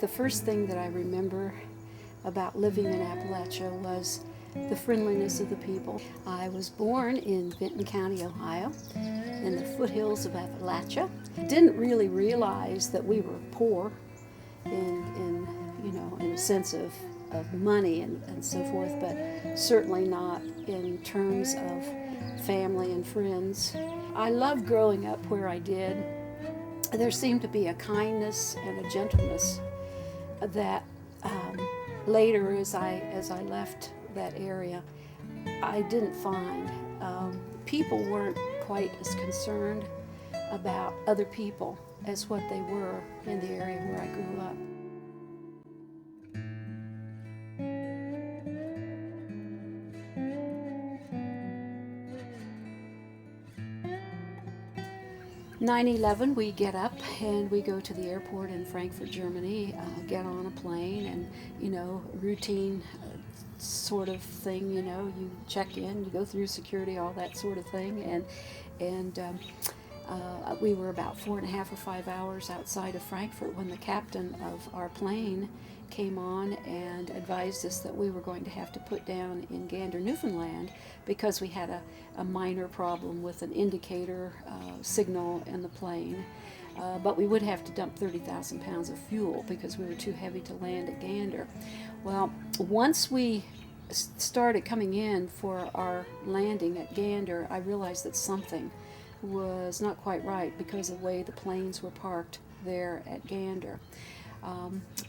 The first thing that I remember about living in Appalachia was the friendliness of the people. I was born in Benton County, Ohio, in the foothills of Appalachia. Didn't really realize that we were poor in a sense of money and so forth, but certainly not in terms of family and friends. I loved growing up where I did. There seemed to be a kindness and a gentleness that later, as I left that area, I didn't find. People weren't quite as concerned about other people as what they were in the area where I grew up. (9/11), we get up and we go to the airport in Frankfurt, Germany, get on a plane, and routine sort of thing. You check in, you go through security, all that sort of thing, and we were about 4.5 or 5 hours outside of Frankfurt when the captain of our plane came on and advised us that we were going to have to put down in Gander, Newfoundland, because we had a minor problem with an indicator signal in the plane. But we would have to dump 30,000 pounds of fuel because we were too heavy to land at Gander. Well, once we started coming in for our landing at Gander, I realized that something was not quite right because of the way the planes were parked there at Gander.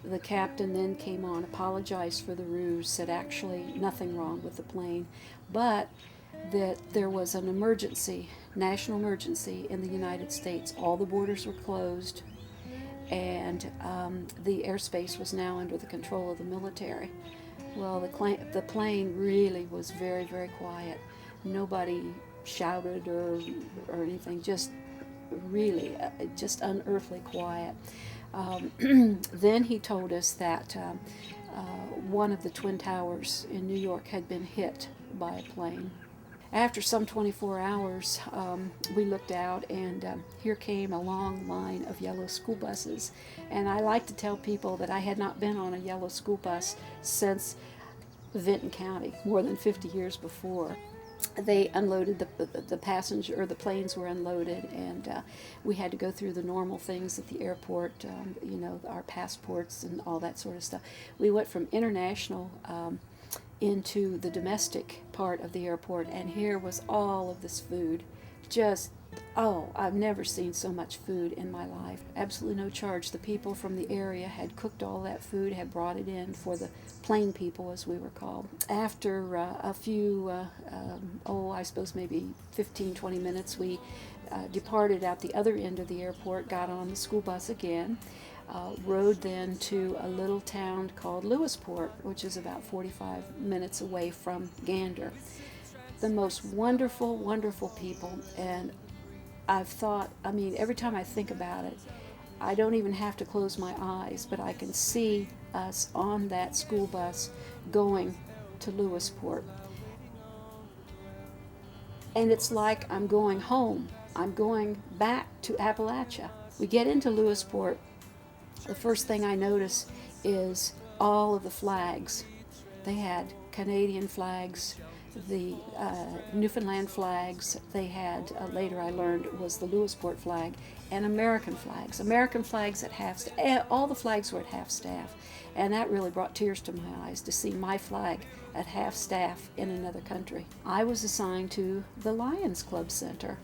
The captain then came on, apologized for the ruse, said actually nothing wrong with the plane, but that there was an emergency, national emergency in the United States. All the borders were closed, and the airspace was now under the control of the military. Well, the plane really was very, very quiet. Nobody shouted or anything, just really just unearthly quiet. Then he told us that one of the Twin Towers in New York had been hit by a plane. After some 24 hours, we looked out, and here came a long line of yellow school buses. And I like to tell people that I had not been on a yellow school bus since Benton County, more than 50 years before. They unloaded the passenger, or the planes were unloaded, and we had to go through the normal things at the airport, our passports and all that sort of stuff. We went from international into the domestic part of the airport, and here was all of this food. I've never seen so much food in my life. Absolutely no charge. The people from the area had cooked all that food, had brought it in for the plain people, as we were called. After a few, I suppose maybe 15, 20 minutes, we departed out the other end of the airport, got on the school bus again, rode then to a little town called Lewisport, which is about 45 minutes away from Gander. The most wonderful, wonderful people, and I've thought, every time I think about it, I don't even have to close my eyes, but I can see us on that school bus going to Lewisport. And it's like I'm going home. I'm going back to Appalachia. We get into Lewisport. The first thing I notice is all of the flags. They had Canadian flags, the Newfoundland flags. They had, later I learned, was the Lewisport flag, and American flags. American flags at half staff. All the flags were at half staff, and that really brought tears to my eyes to see my flag at half staff in another country. I was assigned to the Lions Club Center,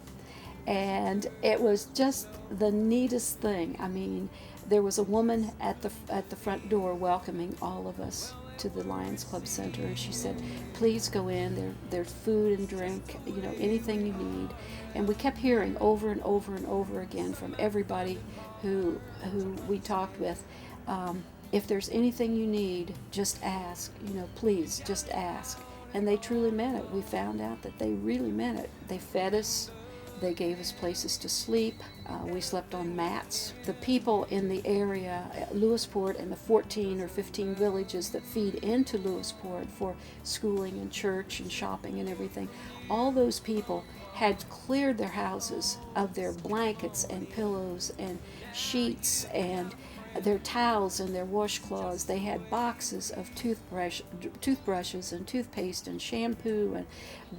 and it was just the neatest thing. There was a woman at the front door welcoming all of us to the Lions Club Center, and she said, please go in, there's food and drink, anything you need. And we kept hearing over and over and over again from everybody who we talked with, if there's anything you need, just ask, please just ask. And they truly meant it. We found out that they really meant it. They fed us, they gave us places to sleep. We slept on mats. The people in the area, Lewisport and the 14 or 15 villages that feed into Lewisport for schooling and church and shopping and everything, all those people had cleared their houses of their blankets and pillows and sheets and their towels and their washcloths. They had boxes of toothbrushes and toothpaste and shampoo and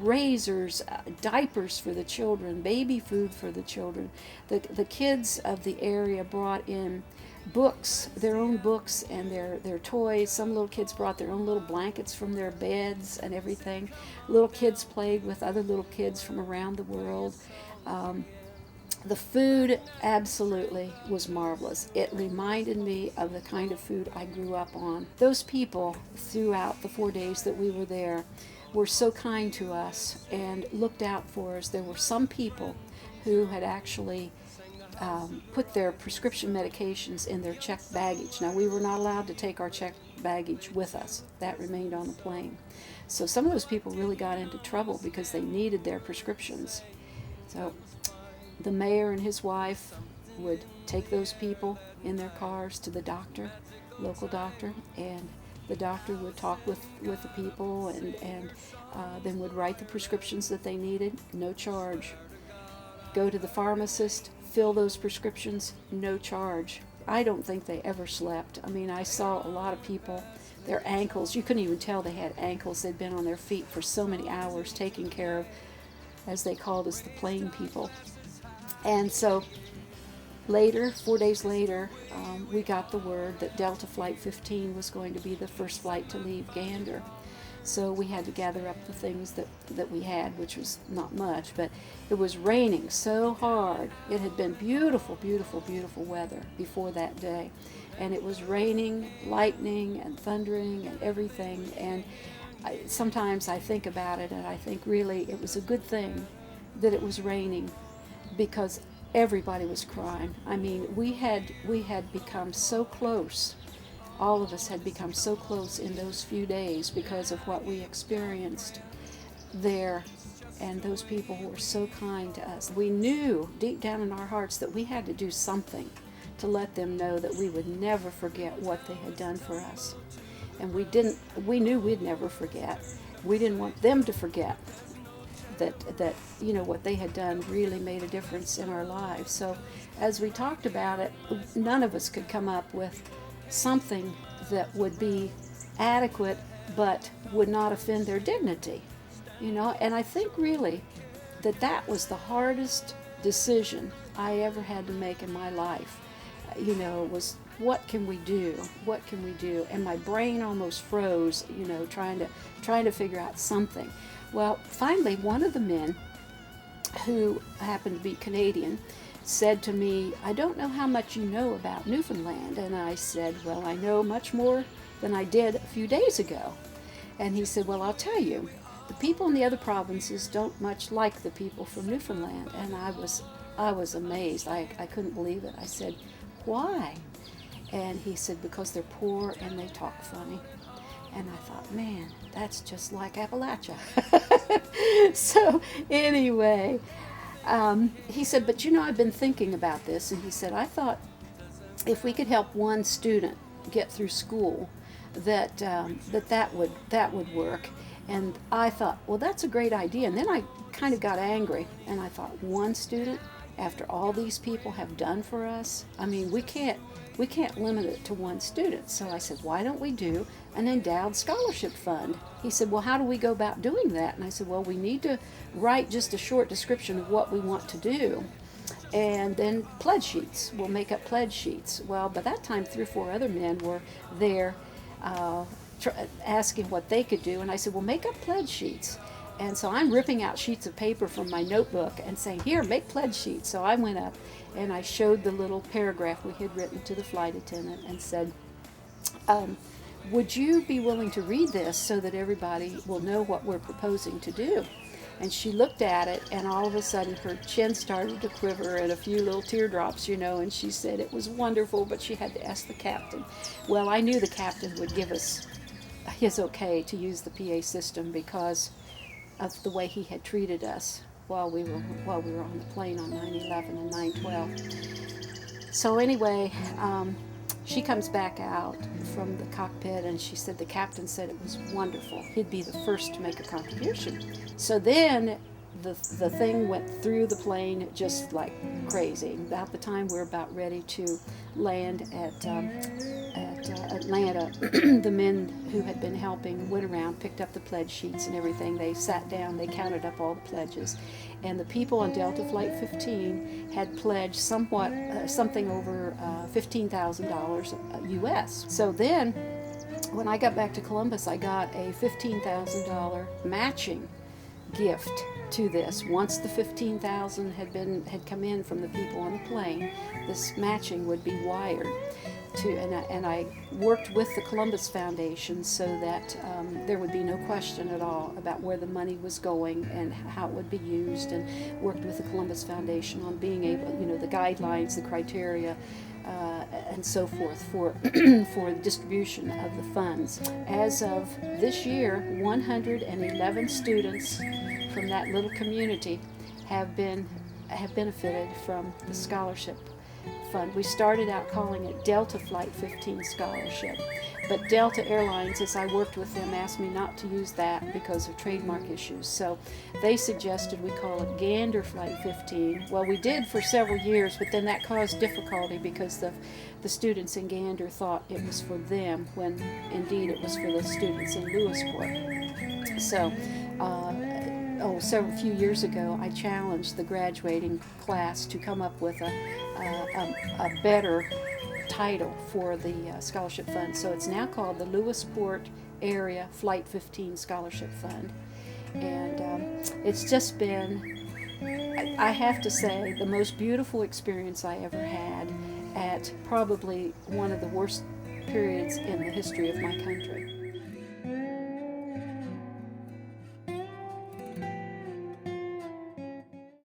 razors, diapers for the children, baby food for the children. The kids of the area brought in books, their own books and their toys. Some little kids brought their own little blankets from their beds and everything. Little kids played with other little kids from around the world. The food absolutely was marvelous. It reminded me of the kind of food I grew up on. Those people, throughout the 4 days that we were there, were so kind to us and looked out for us. There were some people who had actually put their prescription medications in their checked baggage. Now, we were not allowed to take our checked baggage with us. That remained on the plane. So some of those people really got into trouble because they needed their prescriptions. So the mayor and his wife would take those people in their cars to the doctor, local doctor, and the doctor would talk with the people and then would write the prescriptions that they needed, no charge. Go to the pharmacist, fill those prescriptions, no charge. I don't think they ever slept. I mean, I saw a lot of people, their ankles, you couldn't even tell they had ankles. They'd been on their feet for so many hours taking care of, as they called us, the plain people. And so later, 4 days later, we got the word that Delta Flight 15 was going to be the first flight to leave Gander. So we had to gather up the things that we had, which was not much, but it was raining so hard. It had been beautiful, beautiful, beautiful weather before that day. And it was raining, lightning, and thundering, and everything. And sometimes I think about it, and I think really it was a good thing that it was raining, because everybody was crying. I mean, we had become so close. All of us had become so close in those few days because of what we experienced there, and those people were so kind to us. We knew deep down in our hearts that we had to do something to let them know that we would never forget what they had done for us. And we knew we'd never forget. We didn't want them to forget that what they had done really made a difference in our lives. So as we talked about it, none of us could come up with something that would be adequate but would not offend their dignity, and I think really that was the hardest decision I ever had to make in my life. Was what can we do, and my brain almost froze, trying to figure out something. Well, finally, one of the men, who happened to be Canadian, said to me, "I don't know how much you know about Newfoundland." And I said, "Well, I know much more than I did a few days ago." And he said, "Well, I'll tell you, the people in the other provinces don't much like the people from Newfoundland." And I was amazed. I couldn't believe it. I said, "Why?" And he said, "Because they're poor and they talk funny." And I thought, man, that's just like Appalachia. So anyway, he said, "But I've been thinking about this." And he said, "I thought if we could help one student get through school, that would work." And I thought, well, that's a great idea. And then I kind of got angry, and I thought, one student after all these people have done for us? I mean, we can't limit it to one student. So I said, why don't we do an endowed scholarship fund? He said, well, how do we go about doing that? And I said, well, we need to write just a short description of what we want to do, and then pledge sheets. We'll make up pledge sheets. Well, by that time, 3 or 4 other men were there asking what they could do, and I said, well, make up pledge sheets. And so I'm ripping out sheets of paper from my notebook and saying, here, make pledge sheets. So I went up and I showed the little paragraph we had written to the flight attendant and said, would you be willing to read this so that everybody will know what we're proposing to do? And she looked at it, and all of a sudden her chin started to quiver and a few little teardrops, and she said it was wonderful, but she had to ask the captain. Well, I knew the captain would give us his okay to use the PA system because of the way he had treated us while we were on the plane on 9/11 and 9/12. So anyway, she comes back out from the cockpit, and she said the captain said it was wonderful. He'd be the first to make a contribution. So then the thing went through the plane just like crazy. About the time we're about ready to land at Atlanta, the men who had been helping went around, picked up the pledge sheets and everything. They sat down, they counted up all the pledges, and the people on Delta Flight 15 had pledged something over $15,000 U.S. So then, when I got back to Columbus, I got a $15,000 matching gift to this. Once the $15,000 had come in from the people on the plane, this matching would be wired to, and I worked with the Columbus Foundation so that there would be no question at all about where the money was going and how it would be used, and worked with the Columbus Foundation on being able, the guidelines, the criteria, and so forth for for the distribution of the funds. As of this year, 111 students from that little community have benefited from the scholarship fund. We started out calling it Delta Flight 15 Scholarship, but Delta Airlines, as I worked with them, asked me not to use that because of trademark issues. So they suggested we call it Gander Flight 15. Well, we did for several years, but then that caused difficulty because the students in Gander thought it was for them, when indeed it was for the students in Lewisport. So several few years ago, I challenged the graduating class to come up with a better title for the scholarship fund. So it's now called the Lewisport Area Flight 15 Scholarship Fund. And it's just been, I have to say, the most beautiful experience I ever had at probably one of the worst periods in the history of my country.